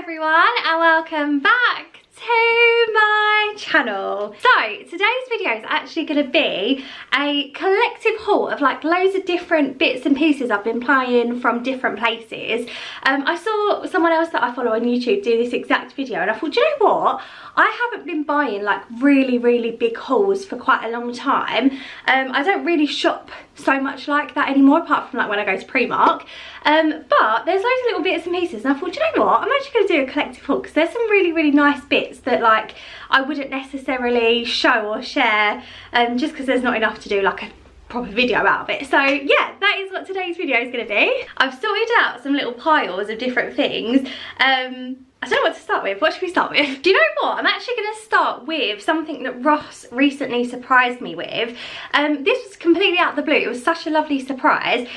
everyone and welcome back to my channel. So today's video is actually going to be a collective haul of like loads of different bits and pieces I've been buying from different places. I saw someone else that I follow on YouTube do this exact video and I thought, do you know what? I haven't been buying like really big hauls for quite a long time. I don't really shop so much like that anymore, apart from like when I go to Primark. But there's loads of little bits and pieces and I thought, do you know what? I'm actually going to do a collective haul because there's some really nice bits that like I wouldn't necessarily show or share just because there's not enough to do like a proper video out of it. So yeah, that is what today's video is going to be. I've sorted out some little piles of different things. I don't know what to start with. What should we start with? Do you know what? I'm actually going to start with something that Ross recently surprised me with. This was completely out of the blue. It was such a lovely surprise.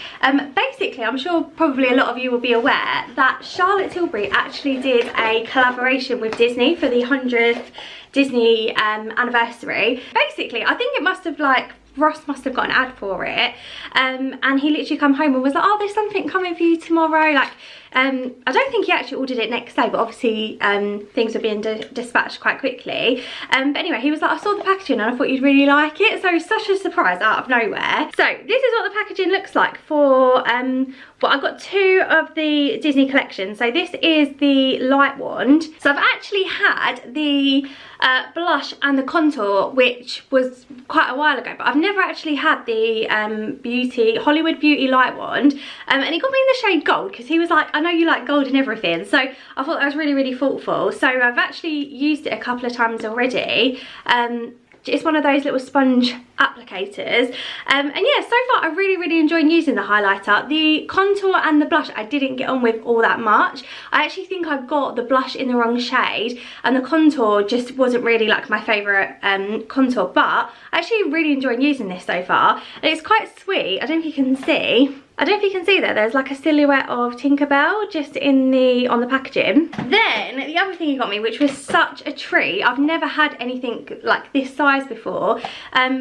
Basically, I'm sure probably a lot of you will be aware that Charlotte Tilbury actually did a collaboration with Disney for the 100th Disney anniversary. Basically, I think it must have like Ross must have got an ad for it, and he literally come home and was like, oh, there's something coming for you tomorrow. Like I don't think he actually ordered it next day, but obviously things were being dispatched quite quickly. But anyway, he was like, I saw the packaging and I thought you'd really like it. So such a surprise out of nowhere. So this is what the packaging looks like for well, I've got two of the Disney collection. So this is the light wand. So I've actually had the blush and the contour, which was quite a while ago, but I've never actually had the Hollywood Beauty light wand. And he got me in the shade gold because he was like, I know you like gold and everything. So I thought that was really thoughtful. So I've actually used it a couple of times already. It's one of those little sponge applicators, and yeah, so far I really enjoyed using the highlighter. The contour and the blush I didn't get on with all that much. I actually think I got the blush in the wrong shade and the contour just wasn't really like my favourite contour, but I actually really enjoyed using this so far, and it's quite sweet. I don't know if you can see. That there's like a silhouette of Tinkerbell just in on the packaging. Then the other thing he got me, which was such a treat, I've never had anything like this size before.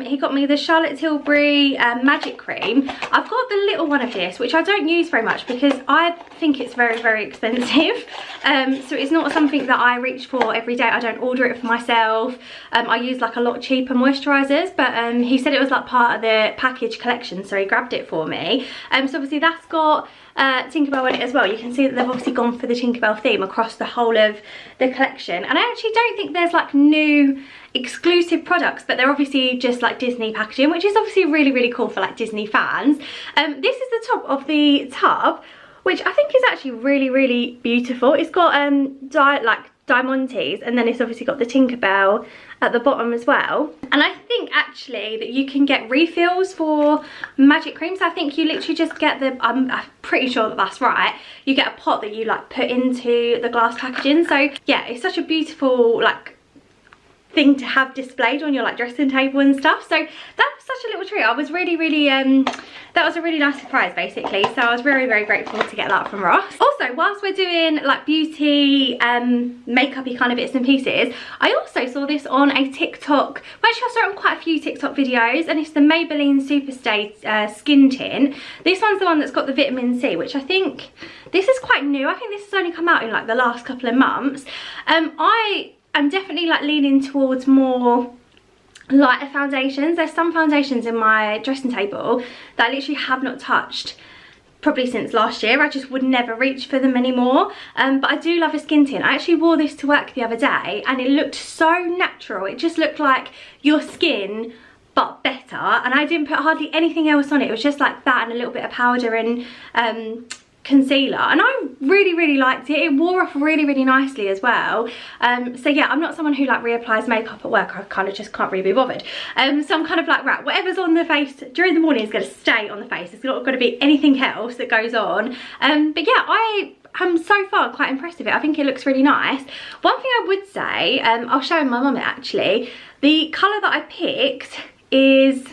He got me the Charlotte Tilbury Magic Cream. I've got the little one of this, which I don't use very much because I think it's very expensive. So it's not something that I reach for every day. I don't order it for myself. I use like a lot cheaper moisturisers, but he said it was like part of the package collection, so he grabbed it for me. So obviously that's got Tinkerbell in it as well. You can see that they've obviously gone for the Tinkerbell theme across the whole of the collection. And I actually don't think there's like new exclusive products, but they're obviously just like Disney packaging, which is obviously really cool for like Disney fans. This is the top of the tub, which I think is actually really beautiful. It's got diamantes, and then it's obviously got the Tinkerbell at the bottom as well. And I think actually that you can get refills for magic creams. I think you literally just get the, I'm pretty sure that that's right, you get a pot that you like put into the glass packaging. So yeah, it's such a beautiful like thing to have displayed on your like dressing table and stuff. So that was such a little treat. I was really that was a really nice surprise basically. So I was very grateful to get that from Ross. Also, whilst we're doing like beauty makeup-y kind of bits and pieces, I also saw this on a TikTok, well, actually I saw it on quite a few TikTok videos, and it's the Maybelline Superstay Skin Tint. This one's the one that's got the vitamin C, which I think this is quite new. I think this has only come out in like the last couple of months. I'm definitely like leaning towards more lighter foundations. There's some foundations in my dressing table that I literally have not touched probably since last year. I just would never reach for them anymore. But I do love a skin tint. I actually wore this to work the other day and it looked so natural. It just looked like your skin but better, and I didn't put hardly anything else on it. It was just like that and a little bit of powder and concealer, and I really liked it. It wore off really nicely as well. So yeah, I'm not someone who like reapplies makeup at work. I kind of just can't really be bothered. So I'm kind of like, right, whatever's on the face during the morning is going to stay on the face. It's not going to be anything else that goes on. But yeah, I'm so far quite impressed with it. I think it looks really nice. One thing I would say, I'll show my mum it actually. The colour that I picked is,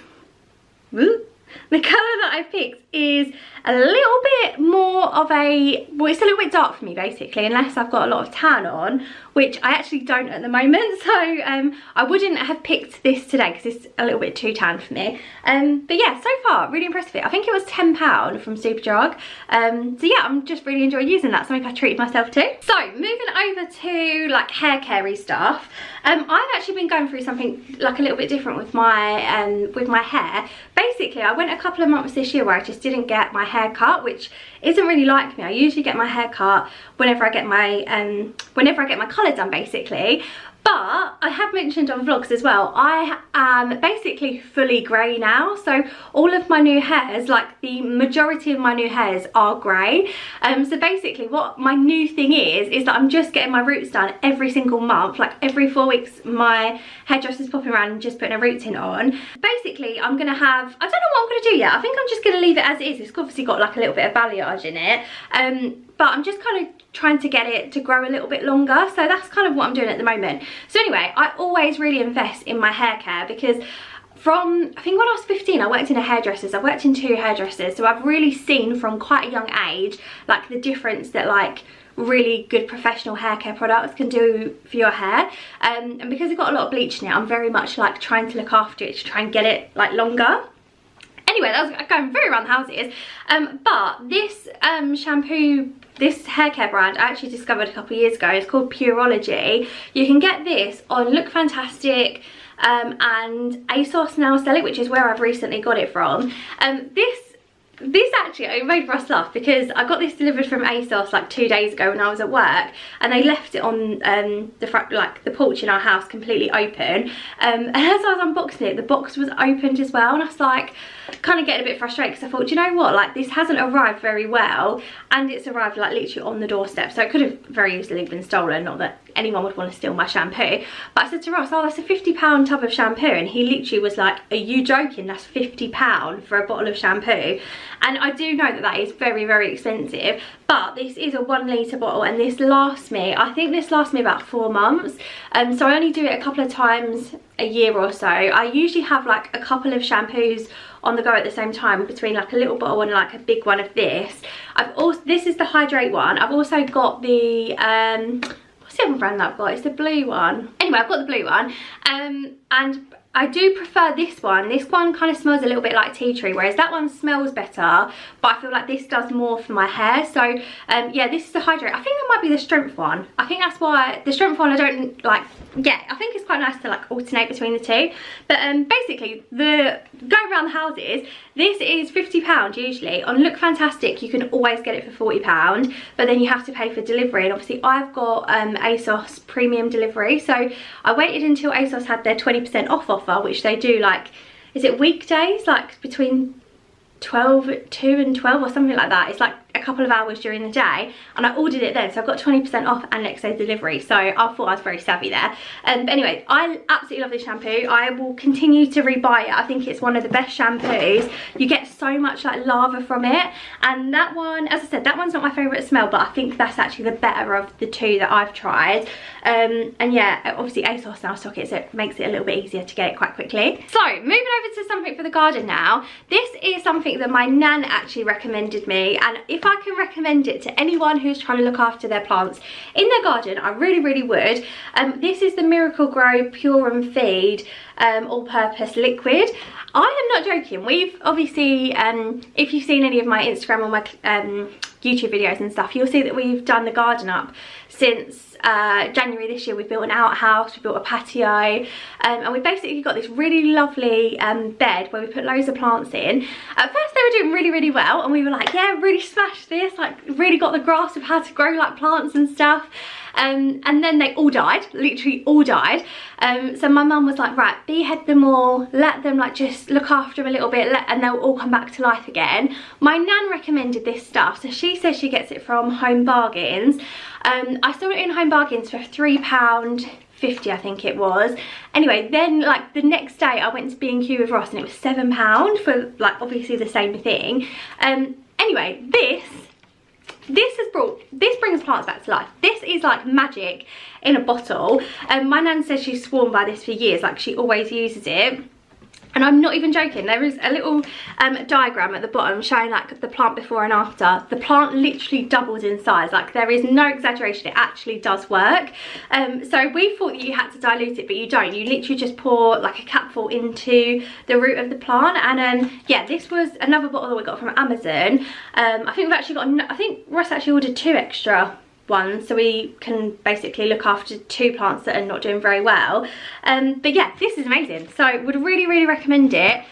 The colour that I picked is a little bit more of a, well, it's a little bit dark for me basically, unless I've got a lot of tan on, which I actually don't at the moment. So I wouldn't have picked this today because it's a little bit too tan for me. But yeah, so far really impressed with it. I think it was £10 from Superdrug. So yeah, I'm just really enjoying using that. Something I treated myself to. So moving over to like hair carey stuff. I've actually been going through something like a little bit different with my hair. Basically, I went a couple of months this year where I just didn't get my hair cut, which isn't really like me. I usually get my hair cut whenever I get my colour done basically. But I have mentioned on vlogs as well, I am basically fully grey now. So all of my new hairs, like the majority of my new hairs are grey. So basically what my new thing is that I'm just getting my roots done every single month. Like every 4 weeks my hairdresser's popping around and just putting a root tint on. Basically I'm going to have, I don't know what I'm going to do yet. I think I'm just going to leave it as it is. It's obviously got like a little bit of balayage in it. But I'm just kind of trying to get it to grow a little bit longer. So that's kind of what I'm doing at the moment. So anyway, I always really invest in my hair care because from, I think when I was 15, I worked in a hairdresser's. I worked in 2 hairdressers. So I've really seen from quite a young age, like the difference that like really good professional hair care products can do for your hair. And because it's got a lot of bleach in it, I'm very much like trying to look after it to try and get it like longer. Anyway, that was going very around the houses. But this shampoo, this hair care brand, I actually discovered a couple of years ago. It's called Pureology. You can get this on Look Fantastic and ASOS now sell it, which is where I've recently got it from. This actually, it made us laugh because I got this delivered from ASOS like 2 days ago when I was at work, and they left it on the front, like the porch in our house, completely open. And as I was unboxing it, the box was opened as well, and I was like kind of getting a bit frustrated because I thought, do you know what, like this hasn't arrived very well, and it's arrived like literally on the doorstep, so it could have very easily been stolen. Not that anyone would want to steal my shampoo, but I said to Ross, oh, that's a £50 tub of shampoo, and he literally was like, are you joking? That's £50 for a bottle of shampoo. And I do know that that is very, very expensive, but this is a 1 litre bottle, and this lasts me, I think this lasts me about 4 months. So I only do it a couple of times a year or so. I usually have like a couple of shampoos on the go at the same time, between like a little bottle and like a big one of this. I've also, this is the Hydrate one. I've also got the what's the other brand that I've got? It's the blue one. Anyway, I've got the blue one, and I do prefer this one. This one kind of smells a little bit like tea tree, whereas that one smells better, but I feel like this does more for my hair. So yeah, this is the Hydrate. I think that might be the Strength one. I think that's why the Strength one I don't like. Yeah, I think it's quite nice to like alternate between the two. But basically, the going around the houses, this is £50 usually. On Look Fantastic, you can always get it for £40, but then you have to pay for delivery. And obviously, I've got ASOS premium delivery, so I waited until ASOS had their 20% off offer, which they do like, is it weekdays, like between 2 and 12 or something like that. It's like a couple of hours during the day, and I ordered it then, so I've got 20% off and next day delivery, so I thought I was very savvy there. But anyway, I absolutely love this shampoo. I will continue to rebuy it. I think it's one of the best shampoos. You get so much like lava from it, and that one, as I said, that one's not my favourite smell, but I think that's actually the better of the 2 that I've tried. And yeah, obviously ASOS now stock it, so it makes it a little bit easier to get it quite quickly. So moving over to something for the garden now. This is something that my nan actually recommended me, and if I can recommend it to anyone who's trying to look after their plants in their garden, I really, really would. This is the Miracle Grow Pure and Feed all-purpose liquid. I am not joking. We've obviously, if you've seen any of my Instagram or my YouTube videos and stuff, you'll see that we've done the garden up since January this year. We've built an outhouse, we built a patio, and we basically got this really lovely bed where we put loads of plants in. At first they were doing really, really well, and we were like, yeah, really smashed this, like really got the grasp of how to grow like plants and stuff. And then they all died, literally all died. So my mum was like, right, behead them all, let them like just look after them a little bit, and they'll all come back to life again. My nan recommended this stuff, so she says she gets it from Home Bargains. I saw it in Home Bargains for £3.50, I think it was. Anyway, then like the next day I went to B&Q with Ross, and it was £7 for like obviously the same thing. Anyway, this brings plants back to life. This is like magic in a bottle. My nan says she's sworn by this for years, like she always uses it. And I'm not even joking, there is a little diagram at the bottom showing like the plant before and after. The plant literally doubles in size, like there is no exaggeration, it actually does work. So we thought that you had to dilute it, but you don't. You literally just pour like a capful into the root of the plant. And yeah, this was another bottle that we got from Amazon. I think we've actually got, I think Ross actually ordered 2 extra ones, so we can basically look after 2 plants that are not doing very well. But yeah, this is amazing, so would really recommend it.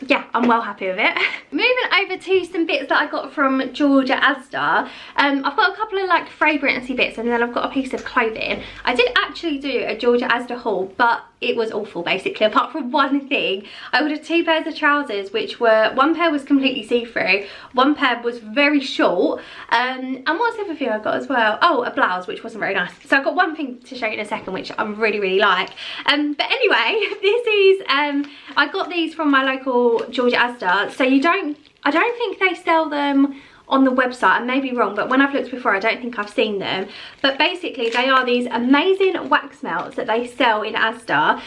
Yeah, I'm well happy with it. Moving over to some bits that I got from George at Asda. I've got a couple of like fragrancy bits, and then I've got a piece of clothing. I did actually do a George at Asda haul, but it was awful basically, apart from one thing. I ordered 2 pairs of trousers, which were, one pair was completely see-through, one pair was very short, and what's the other thing I got as well? Oh, a blouse, which wasn't very nice. So I've got one thing to show you in a second, which I really like. But anyway, this is, I got these from my local George Asda. So I don't think they sell them on the website. I may be wrong, but when I've looked before, I don't think I've seen them. But basically, they are these amazing wax melts that they sell in Asda.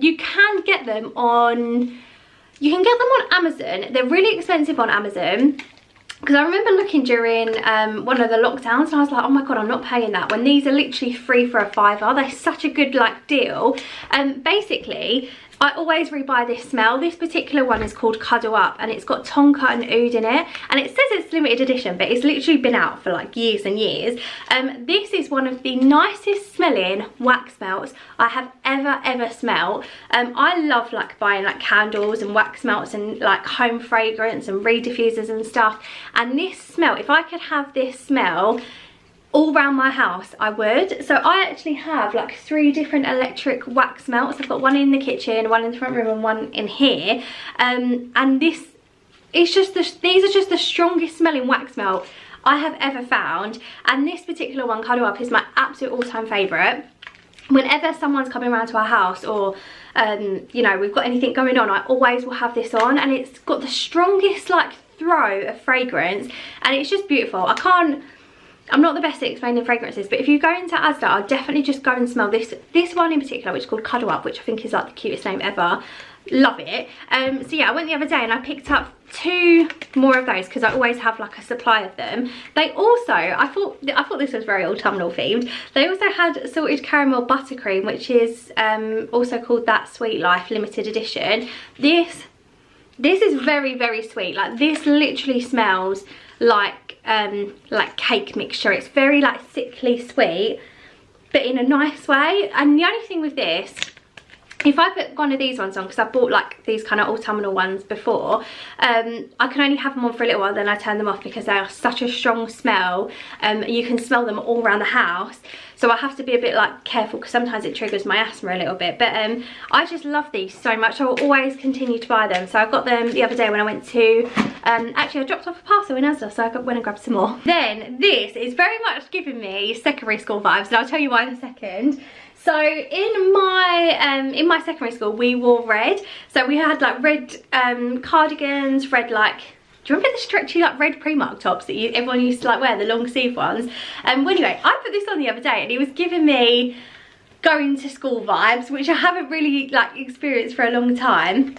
You can get them on Amazon. They're really expensive on Amazon, because I remember looking during one of the lockdowns, and I was like, oh my god, I'm not paying that, when these are literally 3 for a £5. They're such a good like deal. Basically, I always rebuy this smell. This particular one is called Cuddle Up, and it's got tonka and oud in it, and it says it's limited edition, but it's literally been out for like years and years. This is one of the nicest smelling wax melts I have ever smelled. I love like buying like candles and wax melts and like home fragrance and reed diffusers and stuff, and this smell, if I could have this smell all around my house, I would. So I actually have like 3 different electric wax melts. I've got one in the kitchen, one in the front room, and one in here. And this is just these are just the strongest smelling wax melt I have ever found. And this particular one, Cuddle Up, is my absolute all-time favourite. Whenever someone's coming around to our house, or you know, we've got anything going on, I always will have this on, and it's got the strongest like throw of fragrance, and it's just beautiful. I'm not the best at explaining fragrances, but if you go into Asda, I'll definitely just go and smell this one in particular, which is called Cuddle Up, which I think is like the cutest name ever. Love it. So yeah, I went the other day and I picked up 2 more of those, because I always have like a supply of them. They also, I thought this was very autumnal themed. They also had salted caramel buttercream, which is also called That Sweet Life limited edition. This is very sweet. Like, this literally smells like cake mixture. It's very like sickly sweet, but in a nice way. And the only thing with this, if I put one of these ones on, because I bought like these kind of autumnal ones before, I can only have them on for a little while, then I turn them off, because they are such a strong smell. You can smell them all around the house, so I have to be a bit like careful, because sometimes it triggers my asthma a little bit. But I just love these so much. I will always continue to buy them. So I got them the other day when I went to actually I dropped off a parcel in Asda, so I went and grabbed some more. Then this is very much giving me secondary school vibes, and I'll tell you why in a second. So in my secondary school, we wore red. So we had like red cardigans, red like, do you remember the stretchy like red Primark tops that everyone used to like wear, the long sleeve ones? Well, anyway, I put this on the other day, and it was giving me going to school vibes, which I haven't really like experienced for a long time.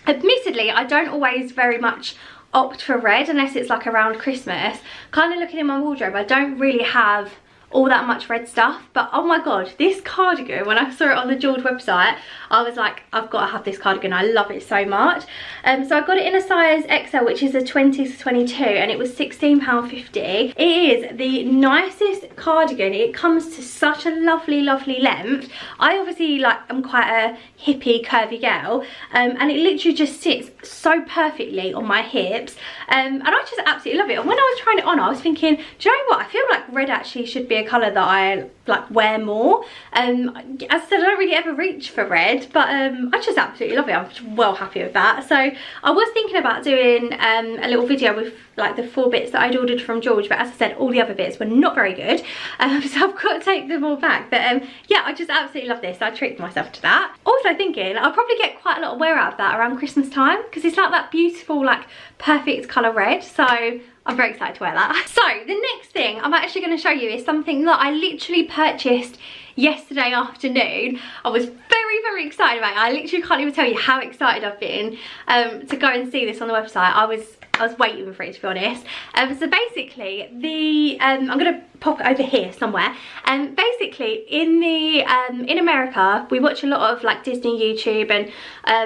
Admittedly, I don't always very much opt for red unless it's like around Christmas. Kind of looking in my wardrobe, I don't really have all that much red stuff, but oh my god, this cardigan, when I saw it on the George website, I was like, I've got to have this cardigan. I love it so much. So I got it in a size XL, which is a 20 to 22, and it was £16.50. It is the nicest cardigan. It comes to such a lovely length. I obviously like, I'm quite a hippie curvy girl, and it literally just sits so perfectly on my hips, and I just absolutely love it. And when I was trying it on, I was thinking, do you know what, I feel like red actually should be a colour that I like wear more. As I said, I don't really ever reach for red, but I just absolutely love it. I'm well happy with that. So I was thinking about doing a little video with like the 4 bits that I'd ordered from George, but as I said, all the other bits were not very good, so I've got to take them all back. But yeah, I just absolutely love this. I treated myself to that. Also thinking I'll probably get quite a lot of wear out of that around Christmas time, because it's like that beautiful like perfect colour red. So I'm very excited to wear that. So the next thing I'm actually going to show you is something that I literally purchased yesterday afternoon. I was very excited about it. I literally can't even tell you how excited I've been to go and see this on the website. I was waiting for it, to be honest. So basically, I'm gonna pop it over here somewhere. And basically, in America, we watch a lot of like Disney YouTube and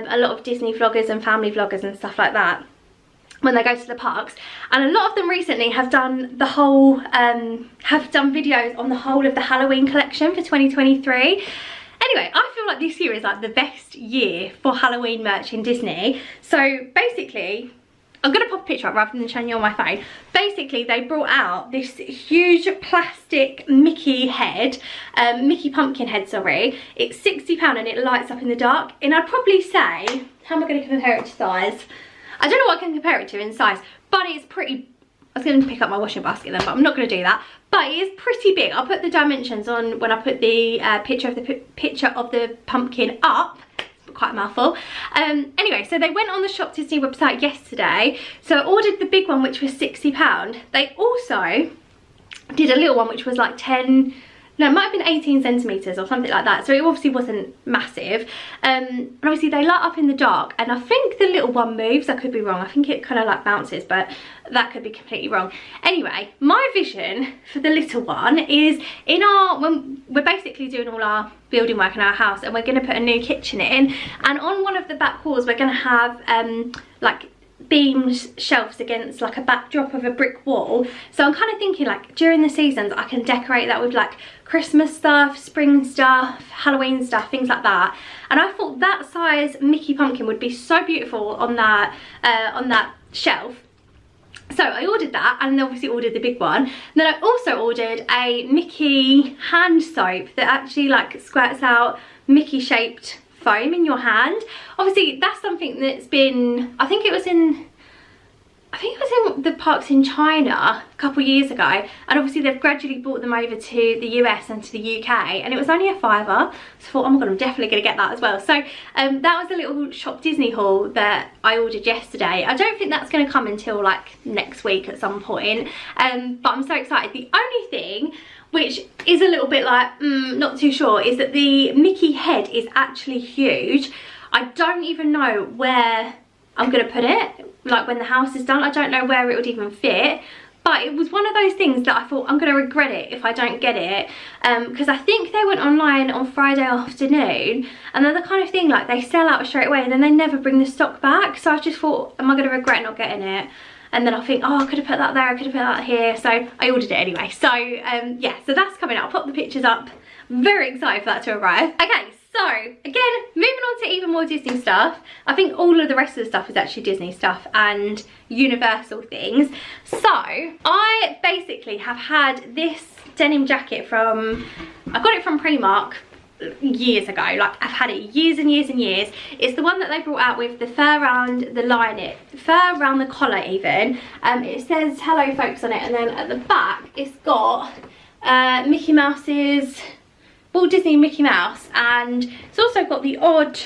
a lot of Disney vloggers and family vloggers and stuff like that when they go to the parks, and a lot of them recently have done the whole have done videos on the whole of the Halloween collection for 2023. Anyway, I feel like this year is like the best year for Halloween merch in Disney. So basically, I'm gonna pop a picture up rather than showing you on my phone. Basically, they brought out this huge plastic Mickey head, Mickey pumpkin head, sorry. It's £60 and it lights up in the dark. And I'd probably say, how am I gonna compare it to size? I don't know what I can compare it to in size, but it's pretty, I was going to pick up my washing basket then, but I'm not going to do that. But it is pretty big. I'll put the dimensions on when I put the picture of the pumpkin up. Quite a mouthful. Anyway, so they went on the Shop Disney website yesterday. So I ordered the big one, which was £60. They also did a little one, which was like 10... No, it might have been 18 centimetres or something like that. So it obviously wasn't massive. And obviously they light up in the dark. And I think the little one moves. I could be wrong. I think it kind of like bounces, but that could be completely wrong. Anyway, my vision for the little one is when we're basically doing all our building work in our house and we're going to put a new kitchen in. And on one of the back walls, we're going to have like beams shelves against like a backdrop of a brick wall. So I'm kind of thinking like during the seasons I can decorate that with like Christmas stuff, spring stuff, Halloween stuff, things like that. And I thought that size Mickey pumpkin would be so beautiful on that shelf. So I ordered that and obviously ordered the big one. Then I also ordered a Mickey hand soap that actually like squirts out Mickey shaped foam in your hand. Obviously that's something that's been, I think it was in the parks in China a couple of years ago, and obviously they've gradually brought them over to the US and to the UK, and it was only a £5, so I thought, oh my god, I'm definitely going to get that as well. So that was a little Shop Disney haul that I ordered yesterday. I don't think that's going to come until like next week at some point, but I'm so excited. The only thing which is a little bit like, not too sure, is that the Mickey head is actually huge. I don't even know where I'm gonna put it, like when the house is done. I don't know where it would even fit, but it was one of those things that I thought I'm gonna regret it if I don't get it, because I think they went online on Friday afternoon, and they're the kind of thing like they sell out straight away and then they never bring the stock back. So I just thought, am I gonna regret not getting it? And then I think, oh, I could have put that there, I could have put that here. So I ordered it anyway. So yeah, so that's coming out. I'll pop the pictures up. Very excited for that to arrive. Okay, so again, moving on to even more Disney stuff. I think all of the rest of the stuff is actually Disney stuff and Universal things. So I basically have had this denim jacket from, I got it from Primark years ago. Like I've had it years and years and years. It's the one that they brought out with the fur around the line, fur around the collar even. It says hello folks on it, and then at the back it's got Mickey Mouse's, Walt Disney Mickey Mouse, and it's also got the odd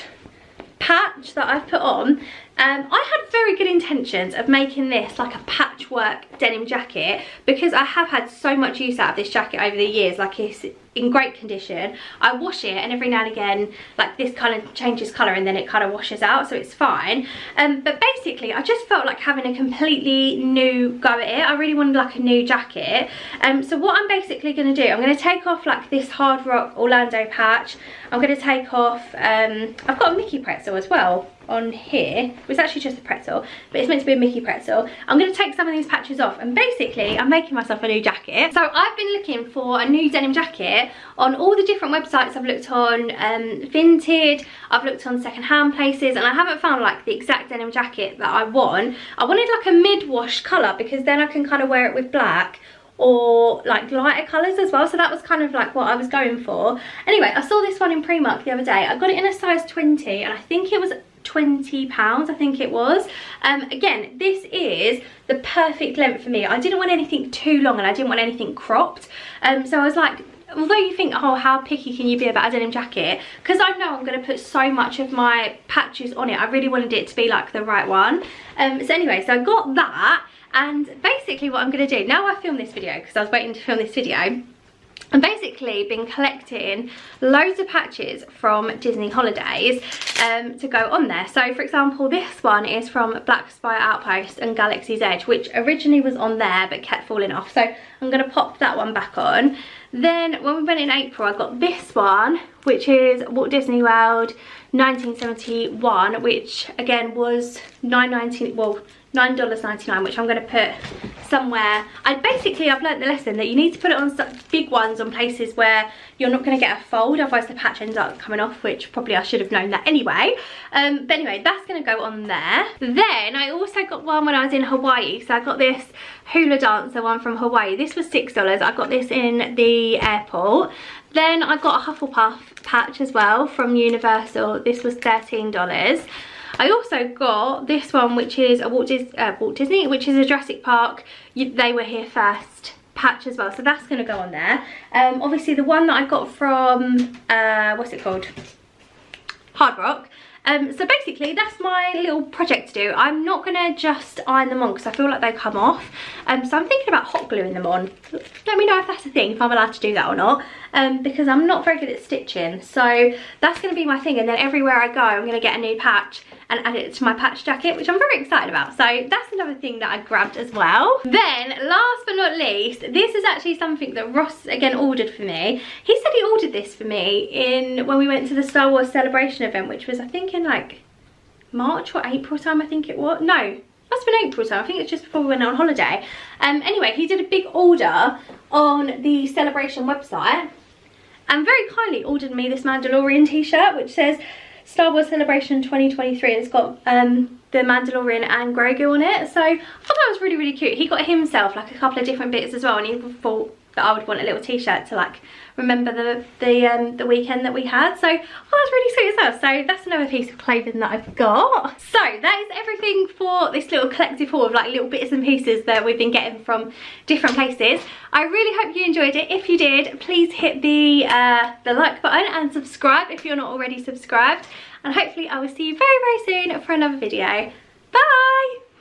patch that I've put on. I had very good intentions of making this like a patchwork denim jacket, because I have had so much use out of this jacket over the years. Like it's in great condition. I wash it and every now and again like this kind of changes colour and then it kind of washes out, so it's fine. But basically I just felt like having a completely new go at it. I really wanted like a new jacket. So what I'm basically going to do, I'm going to take off like this Hard Rock Orlando patch. I'm going to take off, I've got a Mickey pretzel as well on here. It was actually just a pretzel, but it's meant to be a Mickey pretzel. I'm going to take some of these patches off, and basically I'm making myself a new jacket. So I've been looking for a new denim jacket on all the different websites. I've looked on Vinted, I've looked on secondhand places, and I haven't found like the exact denim jacket that I want. I wanted like a mid-wash colour, because then I can kind of wear it with black or like lighter colours as well. So that was kind of like what I was going for. Anyway, I saw this one in Primark the other day. I got it in a size 20 and I think it was £20, I think it was. Again, this is the perfect length for me. I didn't want anything too long and I didn't want anything cropped. So I was like, although you think, oh, how picky can you be about a denim jacket, because I know I'm going to put so much of my patches on it, I really wanted it to be like the right one. So anyway, so I got that, and basically what I'm going to do, now I filmed this video, because I was waiting to film this video, I've basically been collecting loads of patches from Disney holidays to go on there. So for example, this one is from Black Spire Outpost and Galaxy's Edge, which originally was on there but kept falling off. So I'm going to pop that one back on. Then when we went in April, I got this one, which is Walt Disney World 1971, which again was $9.99, which I'm going to put somewhere. I've learned the lesson that you need to put it on such big ones on places where you're not going to get a fold, otherwise the patch ends up coming off, which probably I should have known that anyway. But anyway, that's going to go on there. Then I also got one when I was in Hawaii, so I got this hula dancer one from Hawaii. This was $6. I got this in the airport. Then I got a Hufflepuff patch as well from Universal. This was $13. I also got this one, which is a Walt Disney, which is a Jurassic Park, They Were Here First patch as well. So that's going to go on there. Obviously the one that I got from, what's it called? Hard Rock. So basically that's my little project to do. I'm not going to just iron them on because I feel like they come off. So I'm thinking about hot gluing them on. Let me know if that's a thing, if I'm allowed to do that or not. Because I'm not very good at stitching. So that's going to be my thing. And then everywhere I go, I'm going to get a new patch and add it to my patch jacket, which I'm very excited about. So that's another thing that I grabbed as well. Then last but not least, this is actually something that Ross again ordered for me. He said he ordered this for me when we went to the Star Wars Celebration event, which was I think in like March or April time, I think it was. No, must have been April time. I think it's just before we went on holiday. Anyway, he did a big order on the Celebration website and very kindly ordered me this Mandalorian t-shirt, which says Star Wars Celebration 2023, and it's got the Mandalorian and Grogu on it. So I thought that was really, really cute. He got himself like a couple of different bits as well, and he thought that I would want a little t-shirt to like remember the weekend that we had. So that's really sweet as well. So that's another piece of clothing that I've got. So that is everything for this little collective haul of like little bits and pieces that we've been getting from different places. I really hope you enjoyed it. If you did, please hit the like button and subscribe if you're not already subscribed. And hopefully I will see you very, very soon for another video. Bye!